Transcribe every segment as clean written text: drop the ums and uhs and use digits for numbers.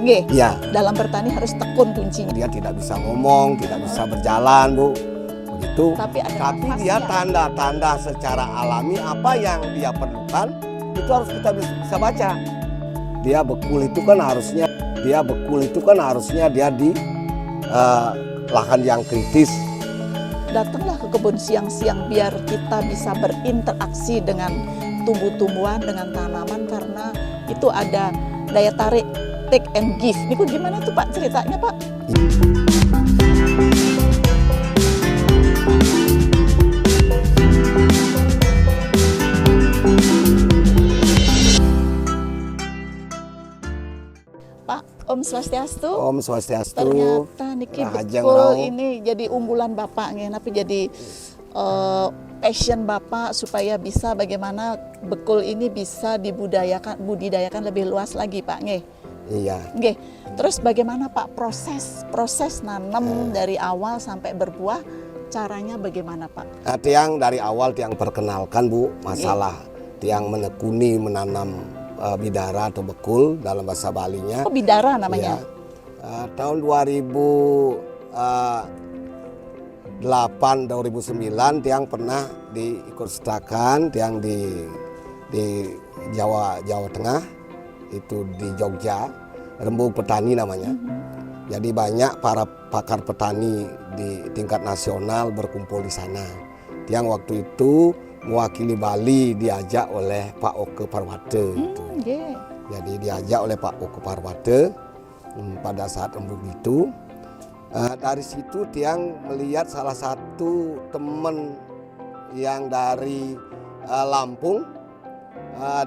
Nggih. Ya, Dalam bertani harus tekun kuncinya. dia tidak bisa ngomong, tidak bisa berjalan, Bu. Begitu. Tapi ada Tapi nafasnya. dia tanda-tanda secara alami apa yang dia perlukan itu harus kita bisa baca. Dia bekul itu kan harusnya dia di lahan yang kritis. Datanglah ke kebun siang-siang biar kita bisa berinteraksi dengan tumbuh-tumbuhan, dengan tanaman, karena itu ada daya tarik take and give. Ini gimana tuh Pak ceritanya Pak? Pak, Om Swastiastu. Om Swastiastu. Ternyata niki Rahajeng bekul Rau. ini jadi unggulan Bapak nggih, tapi jadi passion Bapak supaya bisa bagaimana bekul ini bisa budidayakan lebih luas lagi Pak nggih. Iya. Nggih. Terus bagaimana Pak proses nanam dari awal sampai berbuah, caranya bagaimana Pak? Nah, Tiang dari awal Tiang perkenalkan Bu masalah Tiang menekuni menanam bidara atau bekul dalam bahasa Balinya. Oh, bidara namanya. Ya. Tahun 2008-2009 Tiang pernah diikutsertakan Tiang di Jawa Tengah, itu di Jogja, Rembuk Petani namanya. Jadi banyak para pakar petani di tingkat nasional berkumpul di sana. Tiang waktu itu mewakili Bali diajak oleh Pak Oke Parwate. Yeah. Jadi diajak oleh Pak Oke Parwate pada saat rembuk itu. Dari situ Tiang melihat salah satu teman yang dari Lampung.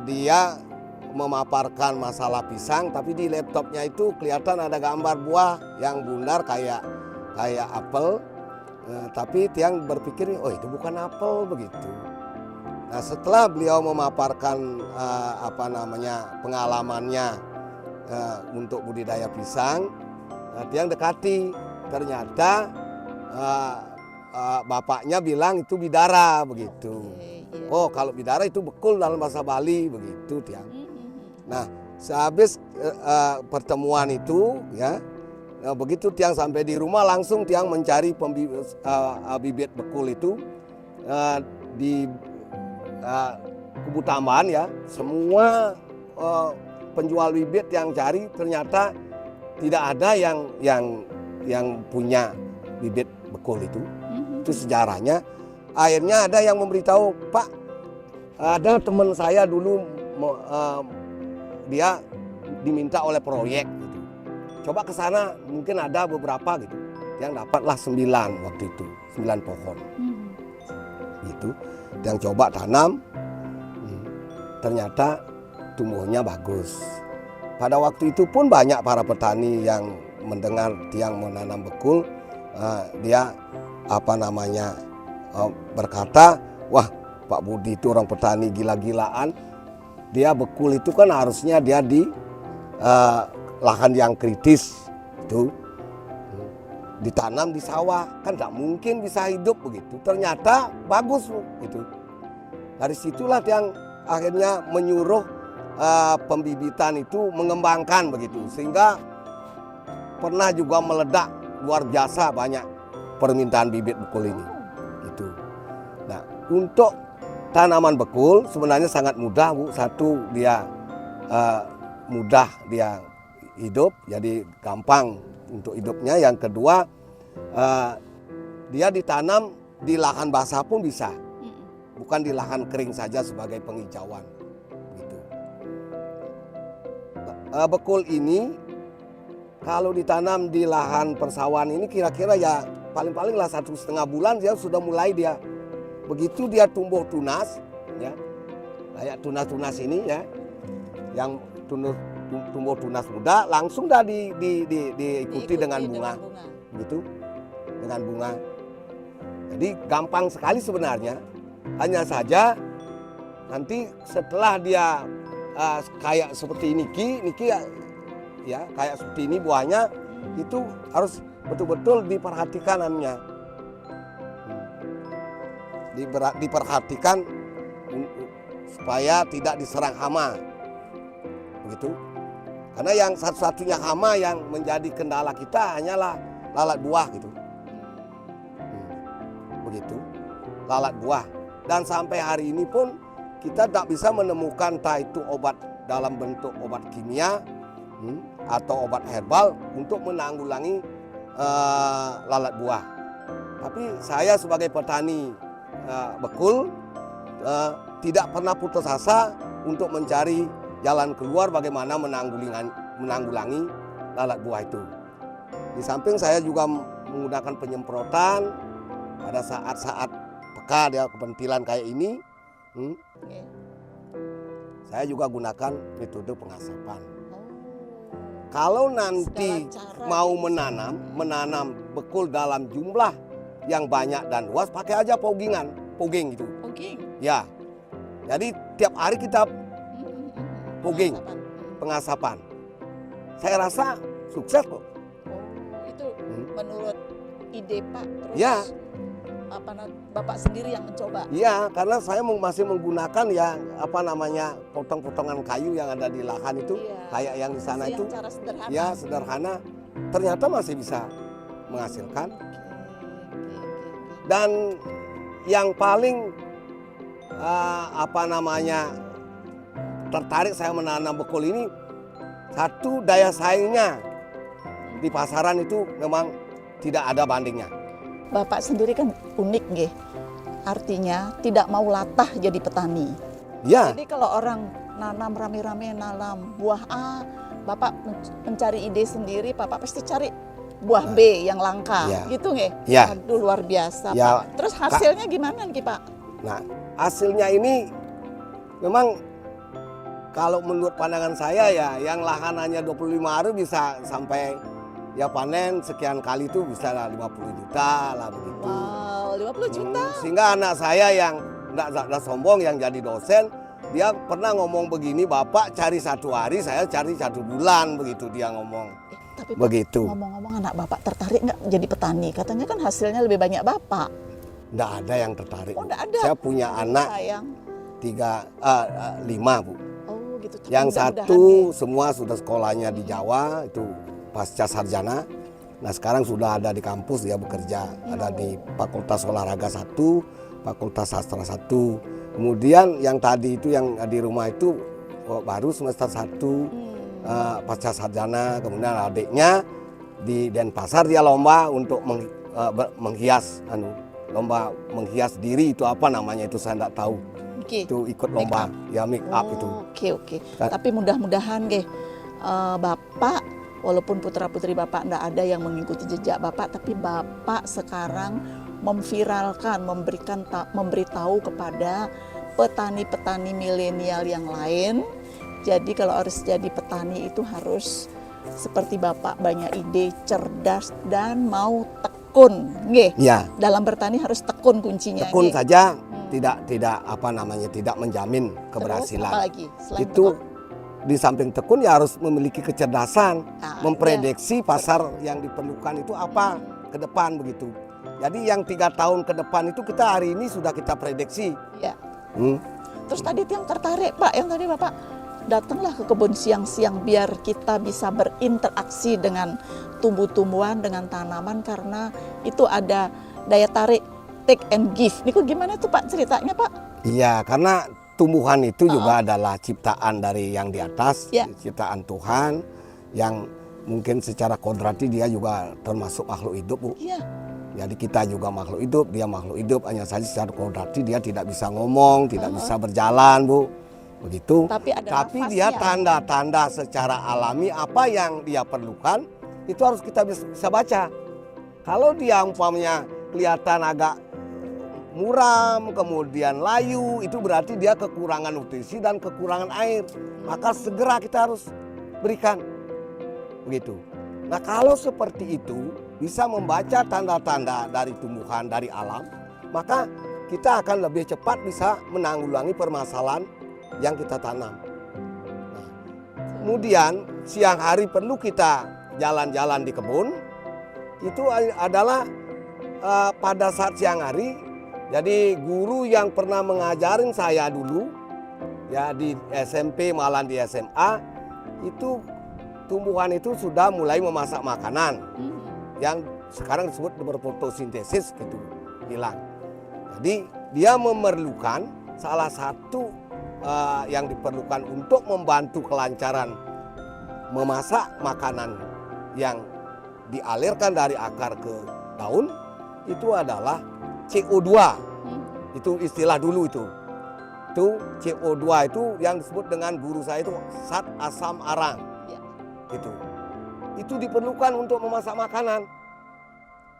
Dia memaparkan masalah pisang, tapi di laptopnya itu kelihatan ada gambar buah yang bundar kayak apel. Tapi Tiang berpikir, oh itu bukan apel begitu. Nah, setelah beliau memaparkan pengalamannya untuk budidaya pisang, Tiang dekati. Ternyata bapaknya bilang itu bidara begitu. Oh, kalau bidara itu bekul dalam bahasa Bali begitu Tiang. Nah, sehabis pertemuan itu ya, begitu Tiang sampai di rumah langsung Tiang mencari bibit bekul itu di Kubu Tambahan ya. Semua penjual bibit yang cari ternyata tidak ada yang punya bibit bekul itu. Itu sejarahnya. Akhirnya ada yang memberitahu, Pak, ada teman saya dulu dia diminta oleh proyek gitu. Coba ke sana, mungkin ada beberapa gitu. Yang dapatlah 9 waktu itu, 9 pohon. Gitu. Yang coba tanam, ternyata tumbuhnya bagus. Pada waktu itu pun banyak para petani yang mendengar Tiang menanam bekul, dia berkata, wah Pak Budi itu orang petani gila-gilaan. Dia bekul itu kan harusnya dia di lahan yang kritis itu ditanam di sawah, kan nggak mungkin bisa hidup begitu. Ternyata bagus gitu. Dari situlah Tiang akhirnya menyuruh pembibitan itu mengembangkan begitu, sehingga pernah juga meledak luar biasa banyak permintaan bibit bekul ini. Gitu. Nah, untuk tanaman bekul sebenarnya sangat mudah Bu. Satu, dia mudah dia hidup, jadi gampang untuk hidupnya. Yang kedua, dia ditanam di lahan basah pun bisa, bukan di lahan kering saja sebagai penghijauan. Gitu. Bekul ini kalau ditanam di lahan persawahan ini kira-kira ya paling-paling lah 1,5 bulan dia sudah mulai dia. Begitu dia tumbuh tunas, ya, kayak tunas-tunas ini ya, yang tumbuh tunas muda, langsung dah diikuti dengan bunga, gitu, dengan bunga. Jadi gampang sekali sebenarnya, hanya saja nanti setelah dia kayak seperti niki ya kayak seperti ini buahnya, itu harus betul-betul diperhatikanannya. Diperhatikan supaya tidak diserang hama, begitu. Karena yang satu-satunya hama yang menjadi kendala kita hanyalah lalat buah gitu. Begitu, lalat buah. Dan sampai hari ini pun kita tidak bisa menemukan entah itu obat dalam bentuk obat kimia atau obat herbal untuk menanggulangi lalat buah. Tapi saya sebagai petani bekul tidak pernah putus asa untuk mencari jalan keluar bagaimana menanggulangi lalat buah itu. Di samping saya juga menggunakan penyemprotan pada saat-saat peka dia kepentilan kayak ini. Saya juga gunakan metode pengasapan. Kalau nanti mau menanam bekul dalam jumlah yang banyak dan luas, pakai aja fogging gitu. Fogging. Ya, jadi tiap hari kita fogging, pengasapan. Saya rasa sukses kok. Itu menurut ide Pak. Terus Ya. Bapak sendiri yang mencoba? Iya, karena saya masih menggunakan ya potong-potongan kayu yang ada di lahan itu, kayak yang di sana itu. Cara sederhana. Ya, sederhana. Ternyata masih bisa menghasilkan. Dan yang paling tertarik saya menanam bekul ini, satu, daya saingnya di pasaran itu memang tidak ada bandingnya. Bapak sendiri kan unik nggih. Artinya tidak mau latah jadi petani. Ya. Jadi kalau orang nanam rame-rame nanam buah A, Bapak mencari ide sendiri, Bapak pasti cari buah B yang langka. Ya. Gitu nggih? Ya. Aduh, luar biasa, Ya. Pak. Terus hasilnya gimana nih, Pak? Nah, hasilnya ini memang kalau menurut pandangan saya ya, yang lahanannya 25 hari bisa sampai ya panen sekian kali itu bisa 50 juta lah begitu. Wow, 50 juta. Sehingga anak saya yang enggak sombong yang jadi dosen, dia pernah ngomong begini, Bapak cari 1 hari, saya cari 1 bulan, begitu dia ngomong. Tapi begitu. Ngomong-ngomong, anak Bapak tertarik nggak jadi petani? Katanya kan hasilnya lebih banyak Bapak. Enggak ada yang tertarik. Oh, enggak ada. Saya punya anak sayang. 5, Bu. Oh, gitu. Tapi Yang mudah-mudahan satu nih. semua sudah sekolahnya di Jawa, itu pasca sarjana. Nah, sekarang sudah ada di kampus, dia bekerja. Ada di Fakultas Olahraga 1, Fakultas Sastra 1. Kemudian yang tadi itu yang di rumah itu baru semester 1 pasca sarjana. Kemudian adiknya di Denpasar dia lomba untuk menghias lomba menghias diri, itu apa namanya itu saya tidak tahu. Itu ikut lomba ya make up itu. Oke. Tapi mudah-mudahan Bapak, walaupun putra-putri Bapak tidak ada yang mengikuti jejak Bapak, tapi Bapak sekarang memviralkan, memberitahu kepada petani-petani milenial yang lain. Jadi kalau harus jadi petani itu harus seperti Bapak, banyak ide, cerdas, dan mau tekun. Ya. Dalam bertani harus tekun kuncinya. Tekun saja tidak tidak menjamin keberhasilan. Terus, apalagi selain itu tekun? Di samping tekun ya harus memiliki kecerdasan, memprediksi iya. pasar yang diperlukan itu apa ke depan begitu. Jadi yang 3 tahun ke depan itu kita hari ini sudah kita prediksi. Ya. Terus tadi yang tertarik Pak, yang tadi Bapak datanglah ke kebun siang-siang biar kita bisa berinteraksi dengan tumbuh-tumbuhan, dengan tanaman, karena itu ada daya tarik take and give. Ini kok gimana tuh Pak ceritanya Pak? Iya, karena tumbuhan itu juga adalah ciptaan dari yang di atas, ciptaan Tuhan yang mungkin secara kodrati dia juga termasuk makhluk hidup, Bu. Iya. Jadi kita juga makhluk hidup, dia makhluk hidup, hanya saja secara kodrati dia tidak bisa ngomong, tidak bisa berjalan, Bu. Begitu. Tapi dia tanda-tanda secara alami apa yang dia perlukan, itu harus kita bisa baca. Kalau dia umpamanya kelihatan agak muram, kemudian layu, itu berarti dia kekurangan nutrisi dan kekurangan air. Maka segera kita harus berikan. Begitu. Nah, kalau seperti itu bisa membaca tanda-tanda dari tumbuhan, dari alam, maka kita akan lebih cepat bisa menanggulangi permasalahan yang kita tanam. Nah, kemudian siang hari perlu kita jalan-jalan di kebun. Itu adalah pada saat siang hari. Jadi guru yang pernah mengajarin saya dulu ya di SMP malah di SMA itu tumbuhan itu sudah mulai memasak makanan Mhm. yang sekarang disebut berfotosintesis gitu, hilang. Jadi dia memerlukan salah satu yang diperlukan untuk membantu kelancaran memasak makanan yang dialirkan dari akar ke daun itu adalah CO2. Mhm. Itu istilah dulu itu. Itu CO2 itu yang disebut dengan guru saya itu zat asam arang. Ya. Gitu. Itu diperlukan untuk memasak makanan.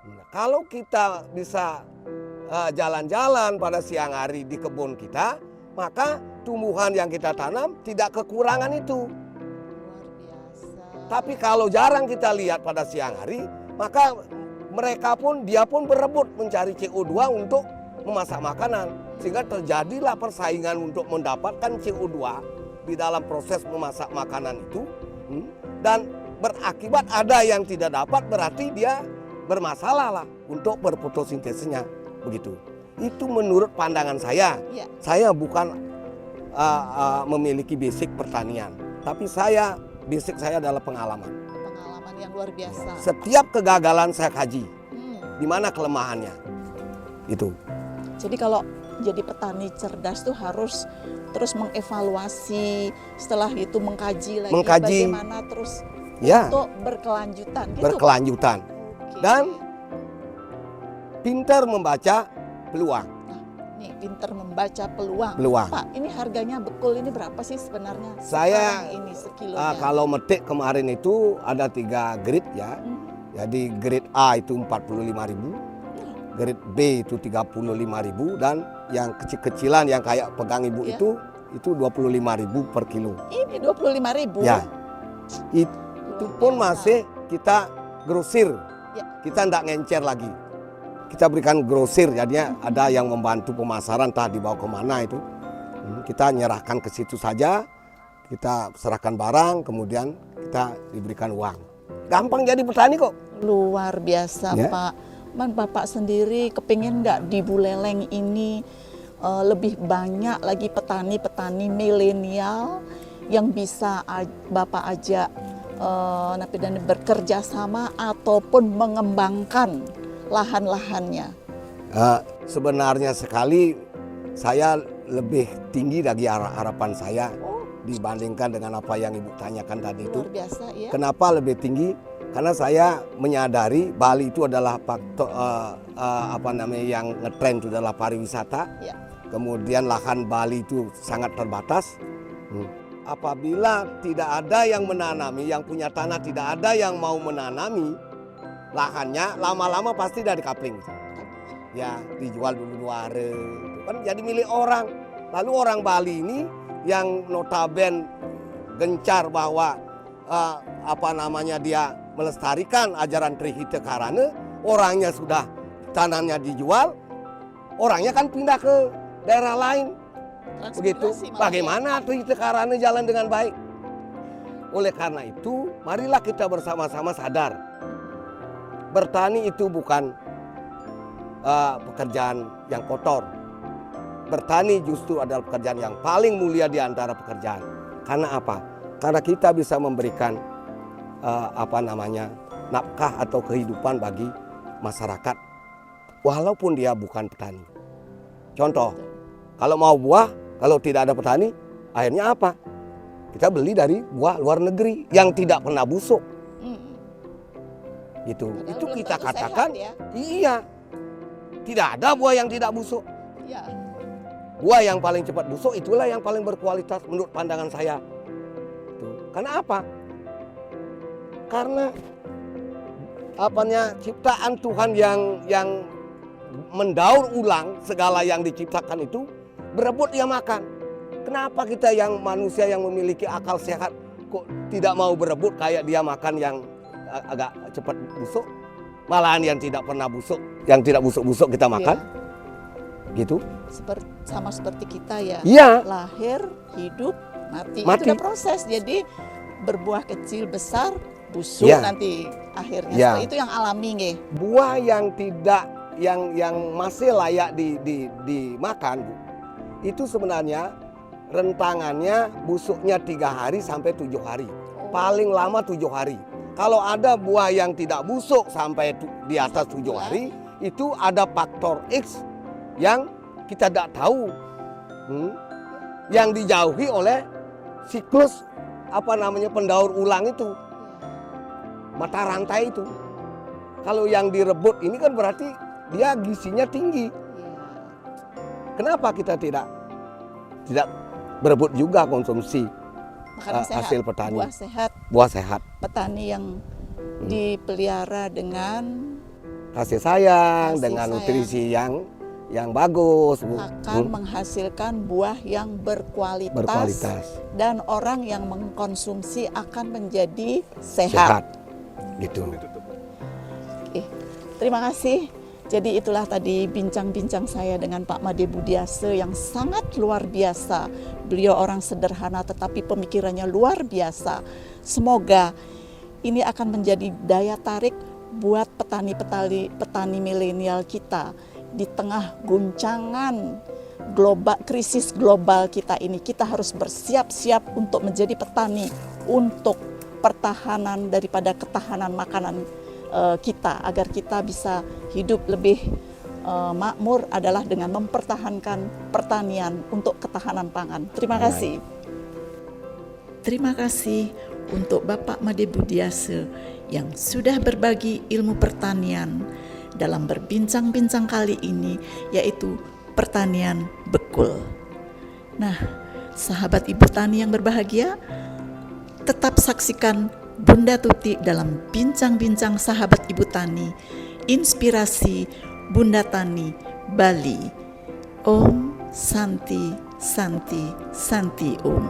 Nah, kalau kita bisa jalan-jalan pada siang hari di kebun kita, maka tumbuhan yang kita tanam tidak kekurangan itu. Luar biasa. Tapi kalau jarang kita lihat pada siang hari, maka dia pun berebut mencari CO2 untuk memasak makanan. Sehingga terjadilah persaingan untuk mendapatkan CO2 di dalam proses memasak makanan itu. Dan berakibat ada yang tidak dapat, berarti dia bermasalah lah untuk berfotosintesisnya. Begitu. Itu menurut pandangan saya. Ya. Saya bukan memiliki basic pertanian. Tapi basic saya adalah pengalaman. Pengalaman yang luar biasa. Setiap kegagalan saya kaji, Hmm. di mana kelemahannya. Itu. Jadi kalau jadi petani cerdas tuh harus terus mengevaluasi, setelah itu mengkaji lagi bagaimana terus Ya, untuk berkelanjutan gitu. berkelanjutan. Oke. Dan pintar membaca peluang. Nih, pinter membaca peluang. Peluang. Pak, ini harganya bekul ini berapa sih sebenarnya? Saya, sekarang ini sekilonya. Kalau metik kemarin itu ada 3 grade ya. Jadi grade A itu 45.000, grade B itu 35.000, dan yang kecil-kecilan yang kayak pegang ibu Ya. itu 25.000 per kilo. Ini 25.000. Ya, itu pun masih kita grosir. Ya. Kita tidak ngencer lagi. Kita berikan grosir, jadinya ada yang membantu pemasaran, entah dibawa kemana itu. Kita nyerahkan ke situ saja, kita serahkan barang, kemudian kita diberikan uang. Gampang jadi petani kok. Luar biasa, Ya. Pak. Man, Bapak sendiri kepingin nggak di Buleleng ini lebih banyak lagi petani-petani milenial yang bisa Bapak ajak dan bekerja sama ataupun mengembangkan lahan-lahannya? Sebenarnya sekali saya lebih tinggi dari harapan saya dibandingkan dengan apa yang Ibu tanyakan tadi itu. Luar biasa ya. Kenapa lebih tinggi? Karena saya menyadari Bali itu adalah faktor yang ngetren itu adalah pariwisata. Ya. Kemudian lahan Bali itu sangat terbatas. Apabila tidak ada yang menanami, yang punya tanah tidak ada yang mau menanami lahannya, lama-lama pasti dari kapling. Ya, dijual dulu luare, kan jadi milik orang. Lalu orang Bali ini yang notaben gencar bahwa dia melestarikan ajaran Trihita Karana, orangnya sudah tanahnya dijual, orangnya kan pindah ke daerah lain. Begitu, bagaimana Trihita Karana jalan dengan baik? Oleh karena itu, marilah kita bersama-sama sadar, bertani itu bukan pekerjaan yang kotor. Bertani justru adalah pekerjaan yang paling mulia di antara pekerjaan. Karena apa? Karena kita bisa memberikan nafkah atau kehidupan bagi masyarakat walaupun dia bukan petani. Contoh, kalau mau buah, kalau tidak ada petani, akhirnya apa? Kita beli dari buah luar negeri yang tidak pernah busuk. Gitu. Padahal Itu belum kita tentu katakan, sehat, ya. iya. Tidak ada buah yang tidak busuk. Ya. Buah yang paling cepat busuk itulah yang paling berkualitas menurut pandangan saya. Karena apa? Karena ciptaan Tuhan yang mendaur ulang segala yang diciptakan itu berebut dia makan. Kenapa kita yang manusia yang memiliki akal sehat kok tidak mau berebut kayak dia makan yang agak cepat busuk? Malahan yang tidak pernah busuk, yang tidak busuk-busuk kita makan. Gitu. Sama seperti kita ya. Iya. Lahir, hidup, mati. Mati. Itu udah proses. Jadi berbuah kecil, besar, busuk Ya. nanti akhirnya. Ya. Seperti itu yang alami nggih. Buah yang tidak yang masih layak dimakan, Bu, itu sebenarnya rentangannya busuknya 3 hari sampai 7 hari. Oh, paling lama 7 hari. Kalau ada buah yang tidak busuk sampai di atas 7 hari, itu ada faktor X yang kita tidak tahu. Yang dijauhi oleh siklus pendaur ulang itu, mata rantai itu. Kalau yang direbut ini kan berarti dia gizinya tinggi. Kenapa kita tidak berebut juga konsumsi hasil petani? Buah sehat. Petani yang dipelihara dengan kasih sayang, dengan nutrisi yang bagus, Bu. Akan menghasilkan buah yang berkualitas. Dan orang yang mengkonsumsi akan menjadi sehat. Gitu. Terima kasih. Jadi itulah tadi bincang-bincang saya dengan Pak Made Budiase yang sangat luar biasa. Beliau orang sederhana tetapi pemikirannya luar biasa. Semoga ini akan menjadi daya tarik buat petani milenial kita di tengah guncangan krisis global kita ini. Kita harus bersiap-siap untuk menjadi petani untuk pertahanan daripada ketahanan makanan kita, agar kita bisa hidup lebih makmur adalah dengan mempertahankan pertanian untuk ketahanan pangan. Terima kasih. Terima kasih untuk Bapak Made Budiase yang sudah berbagi ilmu pertanian dalam berbincang-bincang kali ini, yaitu pertanian bekul. Nah, sahabat ibu tani yang berbahagia, tetap saksikan Bunda Tuti dalam bincang-bincang sahabat ibu tani, inspirasi Bunda Tani Bali. Om Santi Santi Santi Om.